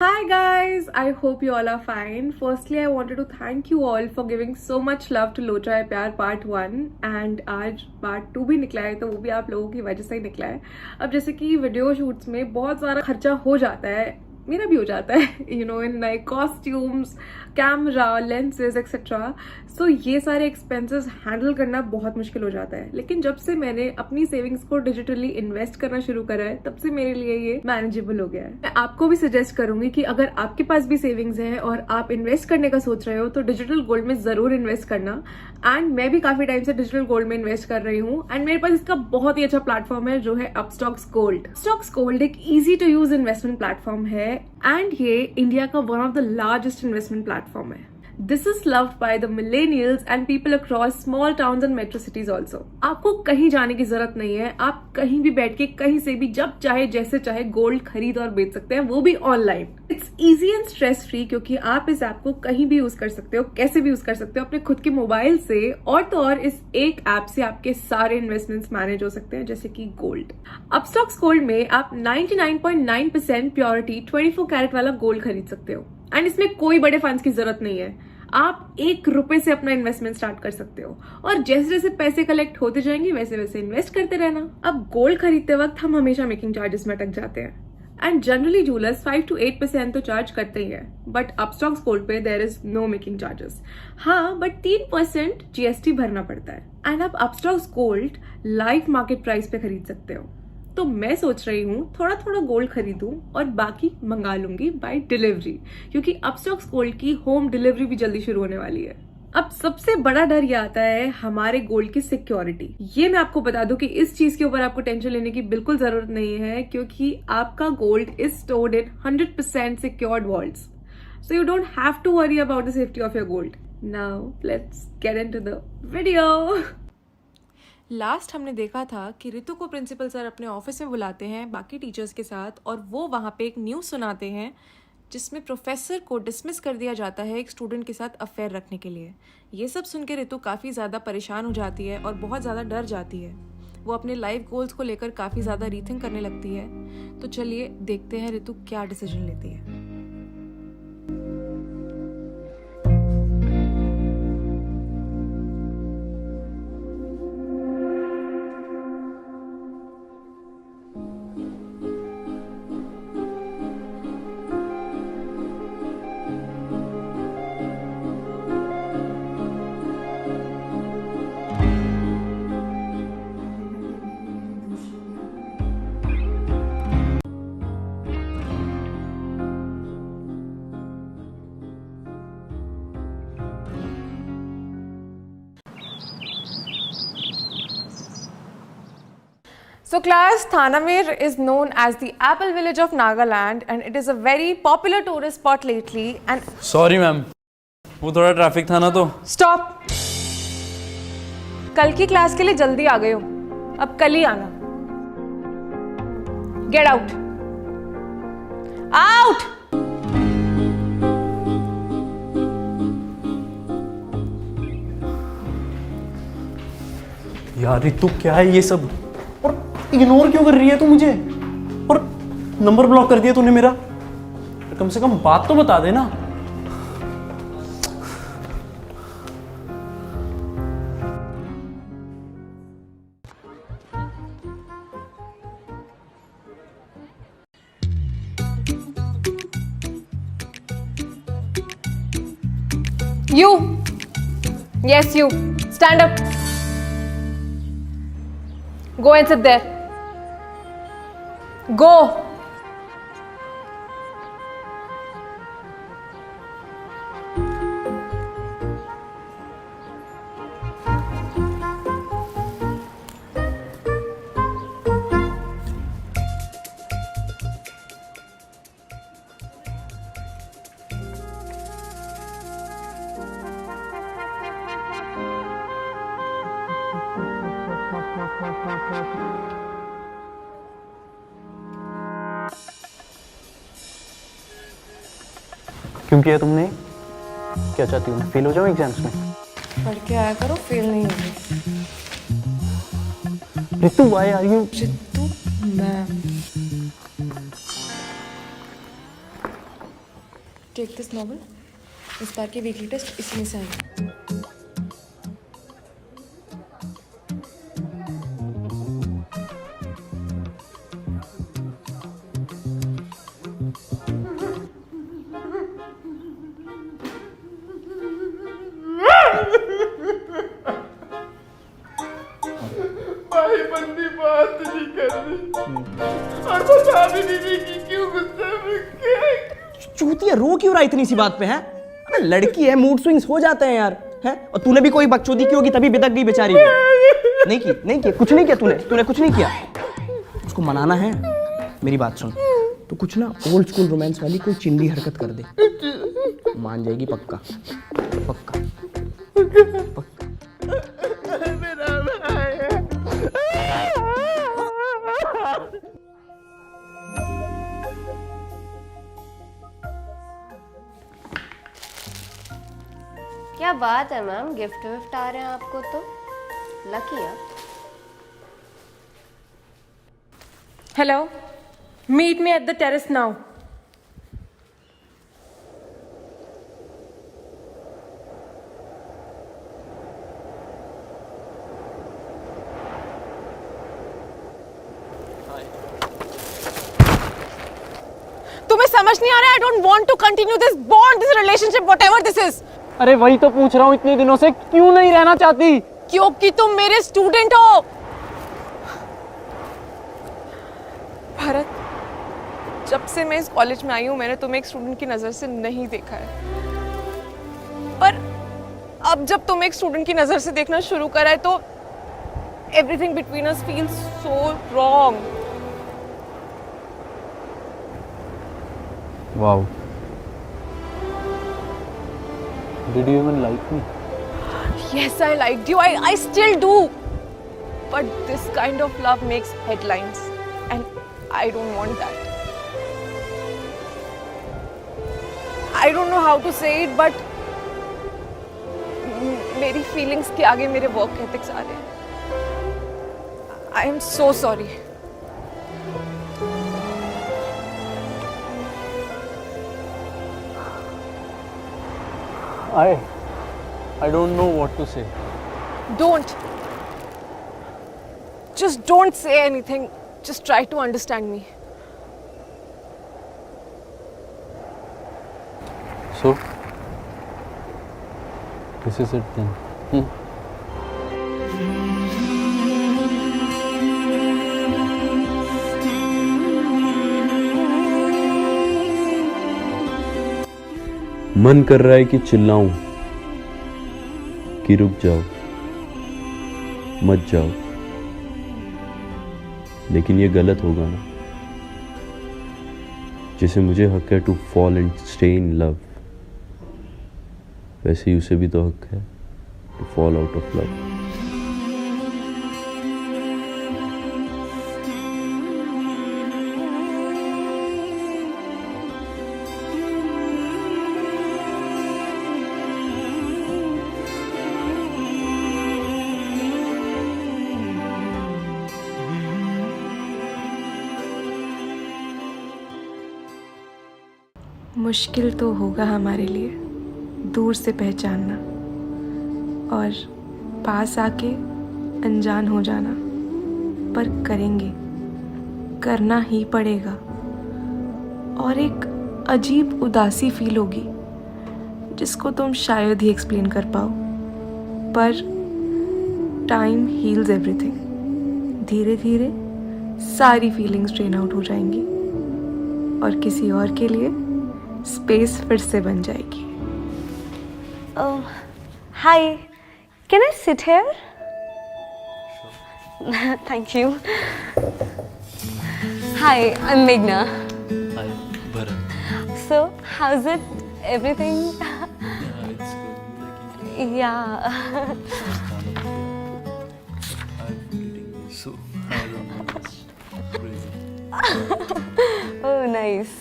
Hi guys, I hope you all are fine. Firstly, I wanted to thank you all for giving so much love to लोचा है प्यार part 1 and आज part 2 भी निकला है, तो वो भी आप लोगों की वजह से ही निकला है। अब जैसे कि वीडियो शूट्स में बहुत सारा खर्चा हो जाता है, मेरा भी हो जाता है, in like costumes, camera, lenses etcetera. So ये सारे एक्सपेंसेस हैंडल करना बहुत मुश्किल हो जाता है, लेकिन जब से मैंने अपनी सेविंग्स को डिजिटली इन्वेस्ट करना शुरू करा है, तब से मेरे लिए ये मैनेजेबल हो गया है। मैं आपको भी सजेस्ट करूंगी कि अगर आपके पास भी सेविंग्स है और आप इन्वेस्ट करने का सोच रहे हो तो डिजिटल गोल्ड में जरूर इन्वेस्ट करना। एंड मैं भी काफी टाइम से डिजिटल गोल्ड में इन्वेस्ट कर रही हूँ एंड मेरे पास इसका बहुत ही अच्छा प्लेटफॉर्म है जो है अपस्टॉक्स गोल्ड। अपस्टॉक्स गोल्ड एक easy to use investment platform है एंड ये इंडिया का one of the largest investment platform है। This is loved by the millennials and people across small towns and metro cities also. आपको कहीं जाने की जरूरत नहीं है, आप कहीं भी बैठ के कहीं से भी जब चाहे जैसे चाहे गोल्ड खरीद और बेच सकते हैं, वो भी online. It's easy and stress free क्योंकि आप इस ऐप को कहीं भी यूज कर सकते हो, कैसे भी यूज कर सकते हो, अपने खुद के मोबाइल से। और तो और इस एक ऐप से आपके सारे इन्वेस्टमेंट्स मैनेज हो सकते हैं, जैसे कि गोल्ड। अपस्टॉक्स गोल्ड में आप 99.9% प्योरिटी 24 कैरेट वाला गोल्ड खरीद सकते हो एंड इसमें कोई बड़े फंड्स की जरूरत नहीं है। आप ₹1 से अपना इन्वेस्टमेंट स्टार्ट कर सकते हो और जैसे जैसे पैसे कलेक्ट होते जाएंगे वैसे वैसे इन्वेस्ट करते रहना। अब गोल्ड खरीदते वक्त हम हमेशा मेकिंग चार्जेस में अटक जाते हैं एंड जनरली जूलर्स 5 to 8% तो चार्ज करते ही है, बट अपस्टॉक्स गोल्ड पे there is no making charges. हाँ, बट 3% GST भरना पड़ता है एंड आप Upstox gold live market price पे खरीद सकते हो। तो मैं सोच रही हूँ थोड़ा थोड़ा गोल्ड खरीदूं और बाकी मंगा लूंगी बाय डिलीवरी, क्योंकि अपस्टॉक्स गोल्ड की होम डिलीवरी भी जल्दी शुरू होने वाली है। अब सबसे बड़ा डर ये आता है हमारे गोल्ड की सिक्योरिटी। ये मैं आपको बता दूं कि इस चीज के ऊपर आपको टेंशन लेने की बिल्कुल जरूरत नहीं है, क्योंकि आपका gold is stored in 100% secured vaults, so you don't have to worry about the safety of your gold. Now let's get into the video. Last हमने देखा था कि रितु को प्रिंसिपल सर अपने ऑफिस में बुलाते हैं बाकी टीचर्स के साथ और वो वहाँ पे एक न्यूज़ सुनाते हैं जिसमें प्रोफेसर को डिसमिस कर दिया जाता है एक स्टूडेंट के साथ अफेयर रखने के लिए। ये सब सुन के रितु काफ़ी ज़्यादा परेशान हो जाती है और बहुत ज़्यादा डर जाती है। वो अपने लाइफ गोल्स को लेकर काफ़ी ज़्यादा रीथिंक करने लगती है। तो चलिए देखते हैं रितु क्या डिसीजन लेती है। So class, Thanamir is known as the apple village of Nagaland and it is a very popular tourist spot lately and sorry ma'am, वो थोड़ा ट्रैफिक था ना तो। Stop! कल की क्लास के लिए जल्दी आ गए हो, अब कल ही आना। Get out! Out! यार रितु क्या है ये सब, और इग्नोर क्यों कर रही है तू मुझे, और नंबर ब्लॉक कर दिया तूने मेरा। कम से कम बात तो बता देना। You! Yes, you! Stand up! Go and sit there. Go! क्यों किया तुमने? क्या चाहती हूँ मैं फेल हो जाऊँ एग्जाम्स में? पढ़ के आया करो, फेल नहीं होगी। Ritu why are you? Ritu ma'am. Take this novel. इस बार के वीकली टेस्ट इसी में से आएंगे. भाई बंदी बात नहीं कर रही और बता भी नहीं रही कि क्यों गुस्से में क्या. चूतिया रो क्यों रहा इतनी सी बात पे है? अबे लड़की है, मूड स्विंग्स हो जाते हैं यार. हैं? और तूने भी कोई बकचोदी की होगी तभी बिदक गई बेचारी. नहीं की कुछ नहीं किया तूने कुछ नहीं किया. उसको मनाना है. मेरी बात सुन, तो कुछ ना ओल्ड स्कूल रोमांस वाली कोई चिंदी हरकत कर दे, मान जाएगी पक्का. पक्का मेरा भाई है. क्या बात है मैम, गिफ्ट विफ्ट आ रहे हैं आपको तो लकी है. Hello. Meet me at the terrace now. तुम्हें समझ नहीं आ रहा? I don't want to continue this bond, this relationship, whatever this is. अरे वही तो पूछ रहा हूँ इतने दिनों से, क्यों नहीं रहना चाहती? क्योंकि तुम मेरे स्टूडेंट हो. भारत, जब से मैं इस कॉलेज में आई हूँ मैंने तुम्हें एक स्टूडेंट की नजर से नहीं देखा है. पर अब जब तुम एक स्टूडेंट की नजर से देखना शुरू करा है तो everything between us feels so wrong. Wow. Did you even like me? Yes, I liked you. I still do. But this kind of love makes headlines. And I don't want that. I don't know how to say it, but मेरी feelings के आगे मेरे work ethics आ रहे हैं. I am so sorry. I don't know what to say. Don't. Just don't say anything. Just try to understand me. So, this is it then. मन कर रहा है कि चिल्लाऊं कि रुक जाओ, मत जाओ, लेकिन ये गलत होगा ना. जैसे मुझे हक है to fall and stay in love, वैसे ही उसे भी तो हक है to fall out of love. मुश्किल तो होगा हमारे लिए दूर से पहचानना और पास आके अनजान हो जाना, पर करेंगे, करना ही पड़ेगा. और एक अजीब उदासी फील होगी जिसको तुम शायद ही एक्सप्लेन कर पाओ, पर टाइम हील्स एवरीथिंग. धीरे धीरे सारी फीलिंग्स ड्रेन आउट हो जाएंगी और किसी और के लिए स्पेस फिर से बन जाएगी. Hi, can I sit here? Thank you. Hi, I'm Meghna. Hi, Bharat. So, how's it? Everything? Yeah, it's good. Yeah. I'm getting so I don't know. It's crazy. Oh, nice.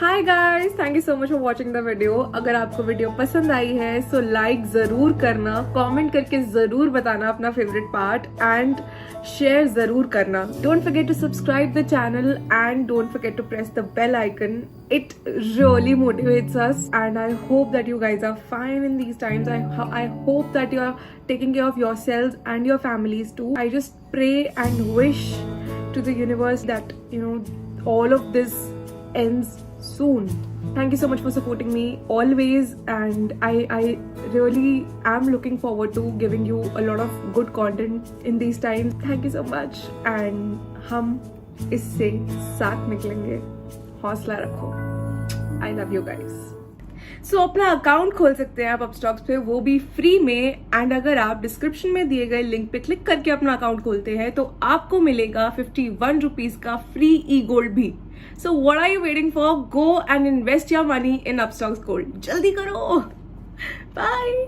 Hi guys, thank you so much for watching the video. अगर आपको video पसंद आई है so like जरूर करना, comment करके जरूर बताना अपना फेवरेट पार्ट एंड शेयर जरूर करना। Don't forget to subscribe the channel and don't forget to press the bell icon. It really motivates us and I hope that you guys are fine in these times. I hope that you are taking care of yourselves and your families too. I just pray and wish to the universe that all of this ends soon. Thank you so much for supporting me always and I really am looking forward to giving you a lot of good content in these times. Thank you so much and हम इससे साथ निकलेंगे। हौसला रखो। I love you guys. So अपना account खोल सकते हैं आप अपस्टॉक्स पे, वो भी फ्री में। एंड अगर आप डिस्क्रिप्शन में दिए गए लिंक पे क्लिक करके अपना अकाउंट खोलते हैं तो आपको मिलेगा 51 रुपीज का फ्री ई गोल्ड भी। So what are you waiting for? Go and invest your money in Upstox gold. जल्दी करो। बाय।